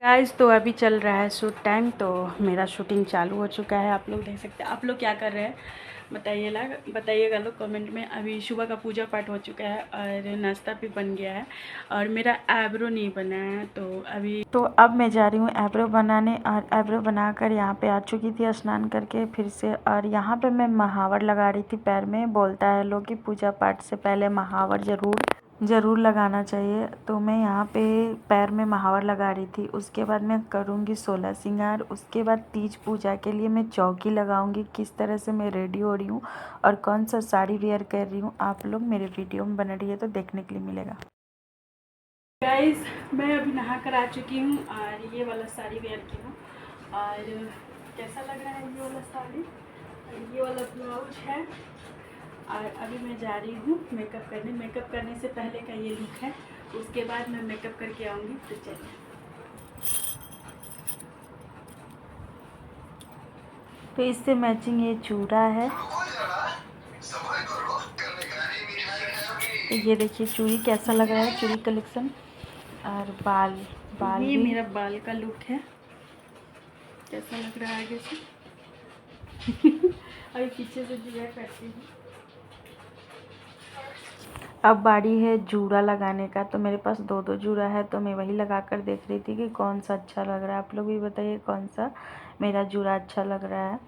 Guys तो अभी चल रहा है शूट टाइम। तो मेरा शूटिंग चालू हो चुका है। आप लोग देख सकते हैं। आप लोग क्या कर रहे हैं बताइएगा लोग कमेंट में। अभी सुबह का पूजा पाठ हो चुका है और नाश्ता भी बन गया है और मेरा आईब्रो नहीं बना है। तो अब मैं जा रही हूँ आईब्रो बनाने और आईब्रो बनाकर यहाँ पे आ चुकी थी स्नान करके फिर से। और यहाँ पे मैं महावर लगा रही थी पैर में। बोलता है लोग कि पूजा पाठ से पहले महावर ज़रूर लगाना चाहिए। तो मैं यहाँ पे पैर में महावर लगा रही थी। उसके बाद मैं करूँगी 16 श्रृंगार। उसके बाद तीज पूजा के लिए मैं चौकी लगाऊंगी। किस तरह से मैं रेडी हो रही हूँ और कौन सा साड़ी वेयर कर रही हूँ आप लोग मेरे वीडियो में बना रही है तो देखने के लिए मिलेगा। गाइस मैं अभी नहा कर आ चुकी हूँ और ये वाला साड़ी वेयर की हूँ। और कैसा लग रहा है ये वाला साड़ी और ये वाला ब्लाउज है। और अभी मैं जा रही हूँ मेकअप करने। मेकअप करने से पहले का ये लुक है। उसके बाद मैं मेकअप करके आऊँगी। तो चलिए। तो इससे मैचिंग ये चूड़ा है। तो ये देखिए चूड़ी कैसा लग रहा है, चूड़ी कलेक्शन। और बाल ये मेरा बाल का लुक है। कैसा लग रहा है आगे से अभी पीछे से दिया करती हूँ। अब बारी है जूड़ा लगाने का। तो मेरे पास दो जूड़ा है तो मैं वही लगा कर देख रही थी कि कौन सा अच्छा लग रहा है। आप लोग भी बताइए कौन सा मेरा जूड़ा अच्छा लग रहा है।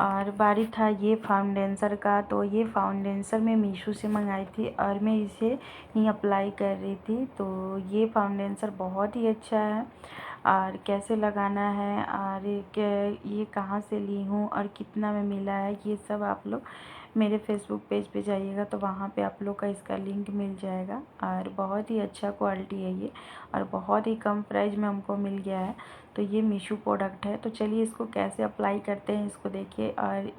और बारी था ये फाउंडेंसर का। तो ये फाउंडेंसर मैं मीशो से मंगाई थी और मैं इसे ही अप्लाई कर रही थी। तो ये फाउंडेंसर बहुत ही अच्छा है और कैसे लगाना है और ये कहाँ से ली हूँ और कितना में मिला है ये सब आप लोग मेरे फेसबुक पेज पे जाइएगा तो वहाँ पे आप लोग का इसका लिंक मिल जाएगा। और बहुत ही अच्छा क्वालिटी है ये और बहुत ही कम प्राइस में हमको मिल गया है। तो ये मीशो प्रोडक्ट है। तो चलिए इसको कैसे अप्लाई करते हैं इसको देखिए। और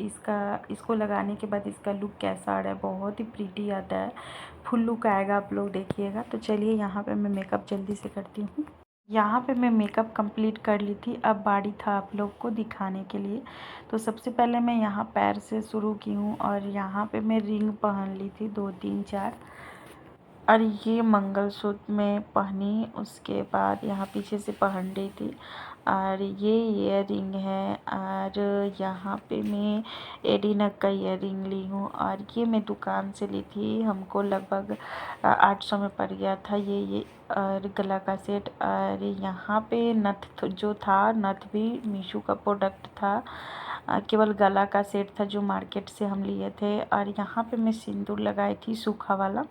इसको लगाने के बाद इसका लुक कैसा आ रहा है। बहुत ही प्रीटी आता है, फुल लुक आएगा। आप लोग देखिएगा। तो चलिए यहाँ पे मैं मेकअप जल्दी से करती हूँ। यहाँ पे मैं मेकअप कंप्लीट कर ली थी। अब बारी था आप लोग को दिखाने के लिए। तो सबसे पहले मैं यहाँ पैर से शुरू की हूँ और यहाँ पे मैं रिंग पहन ली थी 2 3 4 और ये मंगलसूत्र में पहनी। उसके बाद यहाँ पीछे से पहन रही थी और ये ईयरिंग है। और यहाँ पे मैं एडीनक का ईयरिंग ली हूँ और ये मैं दुकान से ली थी। हमको लगभग 800 में पड़ गया था ये और गला का सेट। और यहाँ पे नथ जो था नथ भी मीशो का प्रोडक्ट था। केवल गला का सेट था जो मार्केट से हम लिए थे। और यहाँ पे मैं सिंदूर लगाई थी सूखा वाला।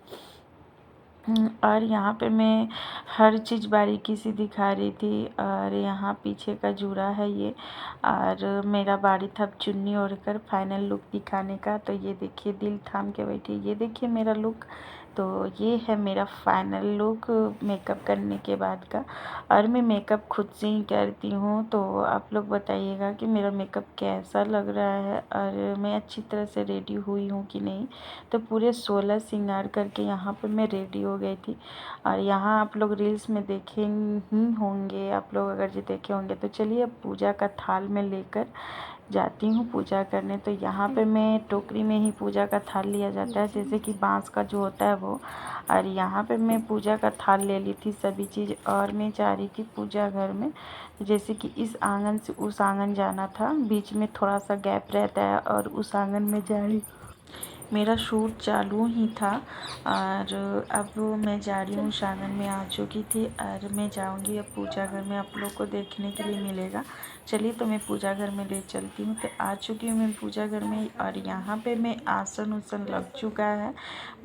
और यहाँ पे मैं हर चीज़ बारीकी से दिखा रही थी। और यहाँ पीछे का जूड़ा है ये। और मेरा बारी था चुन्नी ओढ़कर फाइनल लुक दिखाने का। तो ये देखिए दिल थाम के बैठी। ये देखिए मेरा लुक। तो ये है मेरा फाइनल लुक मेकअप करने के बाद का। और मैं मेकअप खुद से ही करती हूँ। तो आप लोग बताइएगा कि मेरा मेकअप कैसा लग रहा है और मैं अच्छी तरह से रेडी हुई हूँ कि नहीं। तो पूरे 16 श्रृंगार करके यहाँ पे मैं रेडी हो गई थी। और यहाँ आप लोग रील्स में देखे ही होंगे, आप लोग अगर जो देखे होंगे। तो चलिए अब पूजा का थाल में लेकर जाती हूँ पूजा करने। तो यहाँ पे मैं टोकरी में ही पूजा का थाल लिया जाता है जैसे कि बांस का जो होता है वो। और यहाँ पे मैं पूजा का थाल ले ली थी सभी चीज़ और मैं जा रही थी पूजा घर में। जैसे कि इस आंगन से उस आंगन जाना था, बीच में थोड़ा सा गैप रहता है और उस आंगन में जा रही। मेरा शूट चालू ही था और अब मैं जा रही हूँ आंगन में आ चुकी थी। और मैं जाऊँगी अब पूजा घर में, आप लोग को देखने के लिए मिलेगा। चलिए तो मैं पूजा घर में ले चलती हूँ। तो आ चुकी हूँ मैं पूजा घर में और यहाँ पे मैं आसन उसन लग चुका है।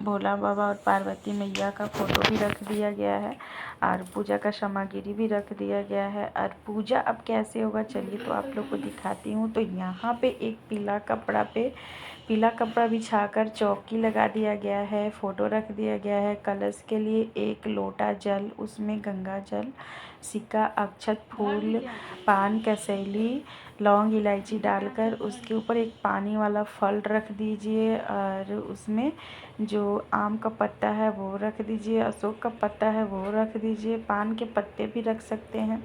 भोला बाबा और पार्वती मैया का फ़ोटो भी रख दिया गया है और पूजा का सामग्री भी रख दिया गया है। और पूजा अब कैसे होगा चलिए तो आप लोग को दिखाती हूँ। तो यहाँ पे एक पीला कपड़ा बिछाकर चौकी लगा दिया गया है, फ़ोटो रख दिया गया है। कलश के लिए एक लोटा जल, उसमें गंगा जल, सिक्का, अक्षत, फूल, पान, कसैली, लौंग, इलायची डालकर उसके ऊपर एक पानी वाला फल रख दीजिए। और उसमें जो आम का पत्ता है वो रख दीजिए, अशोक का पत्ता है वो रख दीजिए, पान के पत्ते भी रख सकते हैं।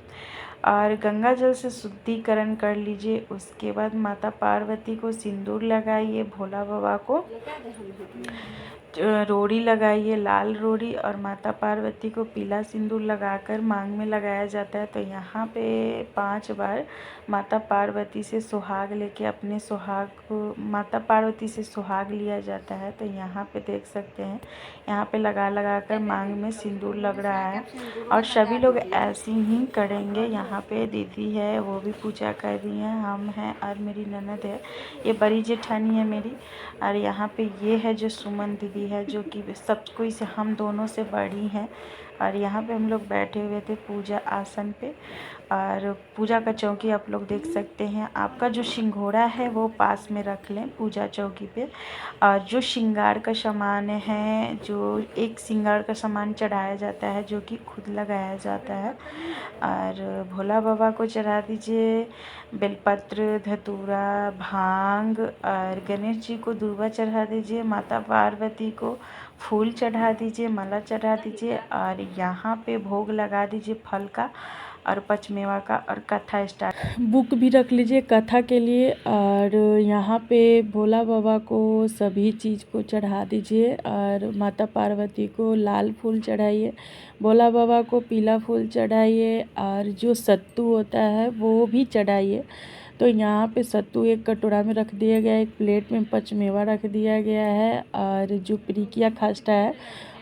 और गंगा जल से शुद्धिकरण कर लीजिए। उसके बाद माता पार्वती को सिंदूर लगाइए, भोला बाबा को रोड़ी लगाई है, लाल रोड़ी, और माता पार्वती को पीला सिंदूर लगाकर मांग में लगाया जाता है। तो यहाँ पे 5 बार माता पार्वती से सुहाग लेके अपने सुहाग को, माता पार्वती से सुहाग लिया जाता है। तो यहाँ पे देख सकते हैं, यहाँ पे लगा कर मांग में सिंदूर लग रहा है, और सभी लोग ऐसे ही करेंगे। यहाँ पे दीदी है, वो भी पूजा कर रही हैं, हम हैं, और मेरी ननद है, ये बड़ी जेठानी है मेरी। और यहाँ पे ये है जो सुमन दीदी है, जो कि सब कोई से हम दोनों से बड़ी हैं। और यहाँ पे हम लोग बैठे हुए थे पूजा आसन पे, और पूजा का चौकी आप लोग देख सकते हैं। आपका जो सिंघोड़ा है वो पास में रख लें पूजा चौकी पे। और जो श्रृंगार का सामान है, जो एक श्रृंगार का सामान चढ़ाया जाता है, जो कि खुद लगाया जाता है। और भोला बाबा को चढ़ा दीजिए बेलपत्र, धतूरा, भांग, और गणेश जी को दूर्वा चढ़ा दीजिए, माता पार्वती को फूल चढ़ा दीजिए, माला चढ़ा दीजिए, और यहाँ पे भोग लगा दीजिए फल का और पचमेवा का, और कथा स्टार्ट बुक भी रख लीजिए कथा के लिए। और यहाँ पे भोला बाबा को सभी चीज़ को चढ़ा दीजिए, और माता पार्वती को लाल फूल चढ़ाइए, भोला बाबा को पीला फूल चढ़ाइए, और जो सत्तू होता है वो भी चढ़ाइए। तो यहाँ पे सत्तू एक कटोरा में रख दिया गया है, एक प्लेट में पचमेवा रख दिया गया है, और जो प्रीकिया खस्ता है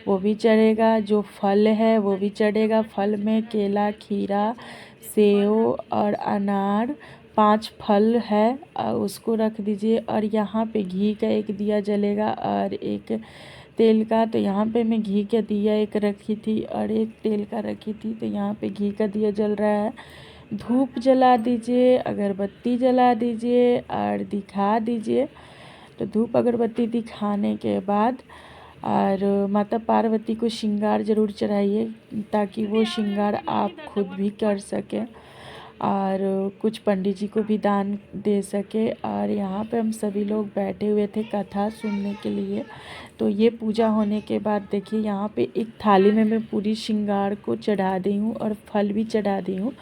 वो भी चढ़ेगा, जो फल है वो भी चढ़ेगा। फल में केला, खीरा, सेव और अनार, 5 फल है, उसको रख दीजिए। और यहाँ पे घी का एक दिया जलेगा और एक तेल का। तो यहाँ पे मैं घी का दिया एक रखी थी और एक तेल का रखी थी। तो यहाँ पे घी का दिया जल रहा है। धूप जला दीजिए, अगरबत्ती जला दीजिए और दिखा दीजिए। तो धूप अगरबत्ती दिखाने के बाद और माता पार्वती को श्रृंगार ज़रूर चढ़ाइए, ताकि वो श्रृंगार आप खुद भी कर सकें और कुछ पंडित जी को भी दान दे सके। और यहाँ पे हम सभी लोग बैठे हुए थे कथा सुनने के लिए। तो ये पूजा होने के बाद देखिए यहाँ पे एक थाली में मैं पूरी श्रृंगार को चढ़ा दी हूँ और फल भी चढ़ा दी हूँ,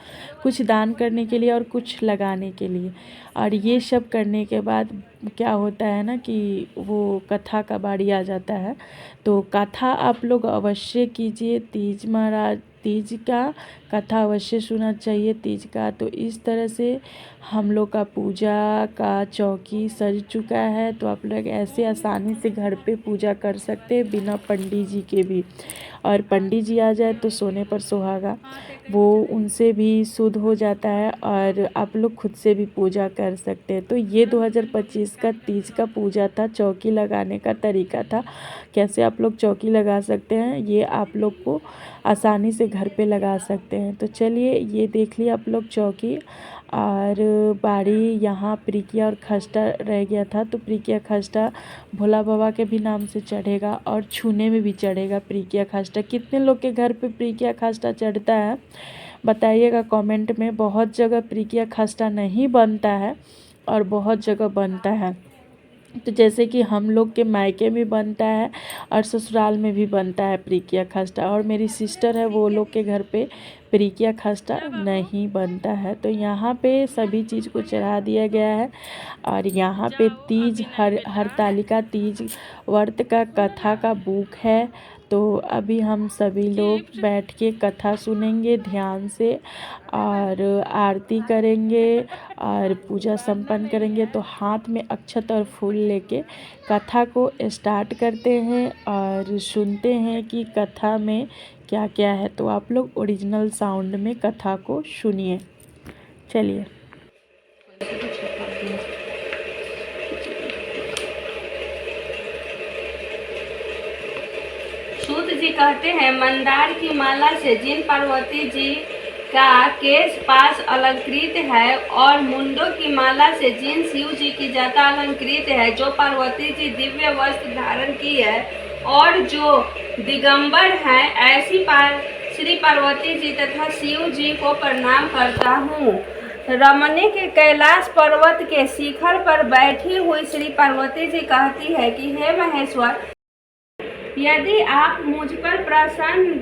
कुछ दान करने के लिए और कुछ लगाने के लिए। और ये सब करने के बाद क्या होता है ना कि वो कथा का बारी आ जाता है। तो कथा आप लोग अवश्य कीजिए, तीज महाराज तीज का कथा अवश्य सुनना चाहिए तीज का। तो इस तरह से हम लोग का पूजा का चौकी सज चुका है। तो आप लोग ऐसे आसानी से घर पे पूजा कर सकते हैं बिना पंडित जी के भी। और पंडित जी आ जाए तो सोने पर सुहागा, वो उनसे भी शुद्ध हो जाता है और आप लोग खुद से भी पूजा कर सकते हैं। तो ये 2025 का तीज का पूजा था, चौकी लगाने का तरीका था, कैसे आप लोग चौकी लगा सकते हैं ये आप लोग को आसानी से घर पे लगा सकते हैं। तो चलिए ये देख लिया आप लोग चौकी। और बारी यहाँ प्रीकिया और खस्ता रह गया था। तो प्रीकिया खस्ता भोला बाबा के भी नाम से चढ़ेगा और छूने में भी चढ़ेगा प्रीकिया खस्ता। कितने लोग के घर पे प्रीकिया खस्ता चढ़ता है बताइएगा कमेंट में। बहुत जगह प्रीकिया खस्ता नहीं बनता है और बहुत जगह बनता है। तो जैसे कि हम लोग के मायके में बनता है और ससुराल में भी बनता है प्रीकिया खस्ता। और मेरी सिस्टर है वो लोग के घर पे प्रीकिया खस्ता नहीं बनता है। तो यहाँ पे सभी चीज़ को चढ़ा दिया गया है। और यहाँ पे तीज हरतालिका तीज व्रत का कथा का बुक है। तो अभी हम सभी लोग बैठ के कथा सुनेंगे ध्यान से और आरती करेंगे और पूजा संपन्न करेंगे। तो हाथ में अक्षत और फूल लेके कथा को स्टार्ट करते हैं और सुनते हैं कि कथा में क्या क्या है। तो आप लोग ओरिजिनल साउंड में कथा को सुनिए। चलिए। सूत जी कहते हैं, मंदार की माला से जिन पार्वती जी का केश पास अलंकृत है और मुंडों की माला से जिन शिव जी की जटा अलंकृत है, जो पार्वती जी दिव्य वस्त्र धारण की है और जो दिगंबर हैं, ऐसी श्री पार्वती जी तथा शिव जी को प्रणाम करता हूँ। रमणी के कैलाश पर्वत के शिखर पर बैठी हुई श्री पार्वती जी कहती है कि हे महेश्वर, यदि आप मुझ पर प्रसन्न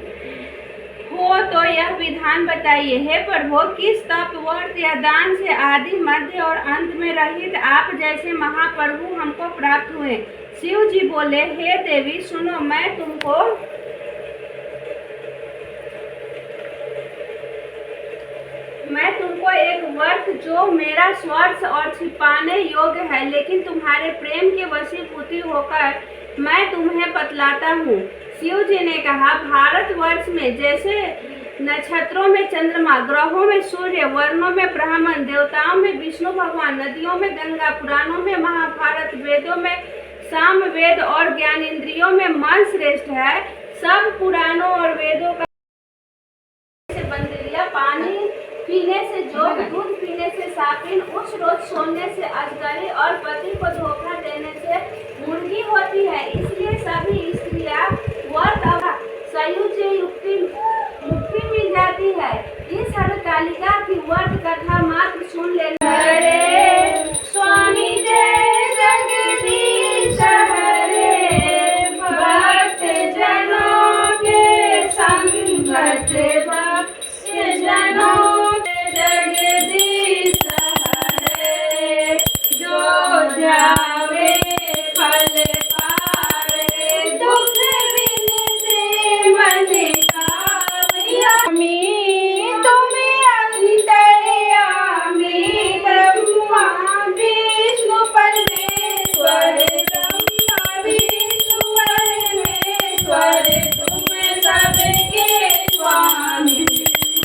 हो तो यह विधान बताइए। हे प्रभु, किस तप व्रत या दान से आदि मध्य और अंत में रहित आप जैसे महाप्रभु हमको प्राप्त हुए। शिव जी बोले, हे देवी सुनो, मैं तुमको एक वर्त जो मेरा स्वर्ष और छिपाने योग्य है, लेकिन तुम्हारे प्रेम के वशीभूति होकर मैं तुम्हें बतलाता हूँ। शिव जी ने कहा, भारतवर्ष में जैसे नक्षत्रों में चंद्रमा, ग्रहों में सूर्य, वर्णों में ब्राह्मण, देवताओं में विष्णु भगवान, नदियों में गंगा, पुराणों में महाभारत, वेदों में सामवेद और ज्ञानेंद्रियों में मन श्रेष्ठ है, सब पुराणों और वेदों का बंदरिया, पानी पीने से जोग, दूध पीने से साकिन, उस रोज सोने से अजगरी और पति को धोखा देने से मुर्गी होती है। इसलिए सभी स्त्रियां व्रत संयुक्त मुक्ति मिल जाती है। इस हरतालिका की व्रत कथा मात्र सुन लेना। हरे स्वामी जय जगदीश हरे, भक्त जनों के संकट भक्त जनों जगदीश हरे, जो जावे फल पावे, दुख बिन मन कामयामी, तुम्हें अंतर्यामी, ब्रह्मा विष्णु परमेश्वर, ब्रह्मा विष्णु परमेश्वर, तुम सबके स्वामी।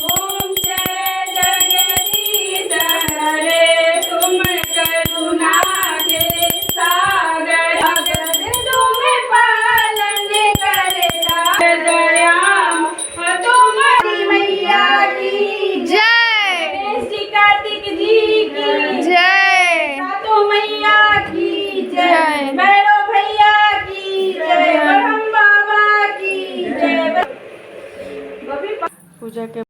ओम जय जगदीश हरे, तुम करुणा के सागर, अगर तुम पालन करता दया, तुम्हारी मैया की जय, श्री कार्तिक जी की जय, सातों मैया की जय, भैरव भैया की जय, ब्रह्म बाबा की जय। पूजा के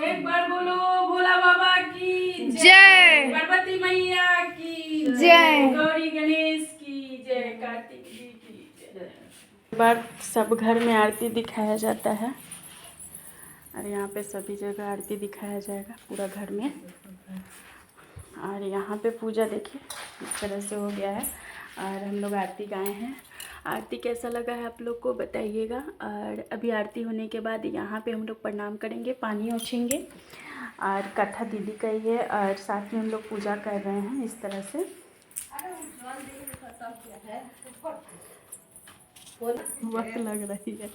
एक बार बोलो, भोला बाबा की जय, पार्वती मैया की जय, गौरी गणेश की जय, कार्तिक जी की जय। बार सब घर में आरती दिखाया जाता है और यहाँ पे सभी जगह आरती दिखाया जाएगा पूरा घर में। और यहाँ पे पूजा देखिए इस तरह से हो गया है और हम लोग आरती गाए हैं। आरती कैसा लगा है आप लोग को बताइएगा। और अभी आरती होने के बाद यहाँ पे हम लोग प्रणाम करेंगे, पानी ओछेंगे और कथा दीदी का ही है और साथ में हम लोग पूजा कर रहे हैं इस तरह से। वक्त लग रही है।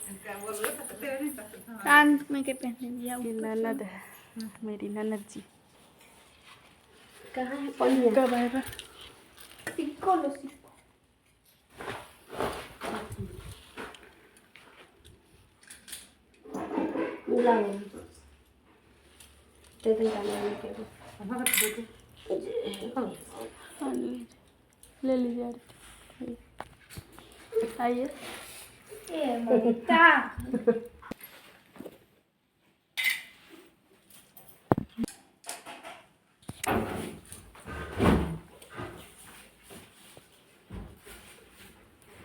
कान में के पहने दिया ये ननद है मेरी, ननद जी कहाँ है पानी? कब आएगा? सिक्को लो सिक्को। हाँ, ले लीजिए आरती। आइए ए ममता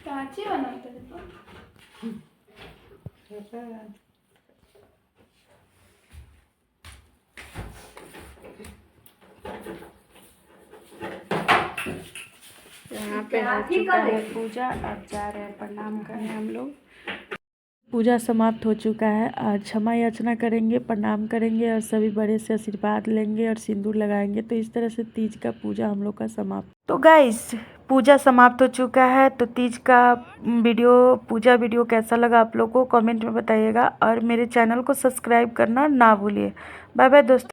काची बनाते थे तो यहाँ पे हो चुका है पूजा। अब जा रहे हैं प्रणाम करने हम लोग। पूजा समाप्त हो चुका है और क्षमा याचना करेंगे, प्रणाम करेंगे और सभी बड़े से आशीर्वाद लेंगे और सिंदूर लगाएंगे। तो इस तरह से तीज का पूजा हम लोग का समाप्त। तो गाइस पूजा समाप्त हो चुका है। तो तीज का पूजा वीडियो कैसा लगा आप लोग को कमेंट में बताइएगा और मेरे चैनल को सब्सक्राइब करना ना भूलिए। बाय बाय दोस्तों।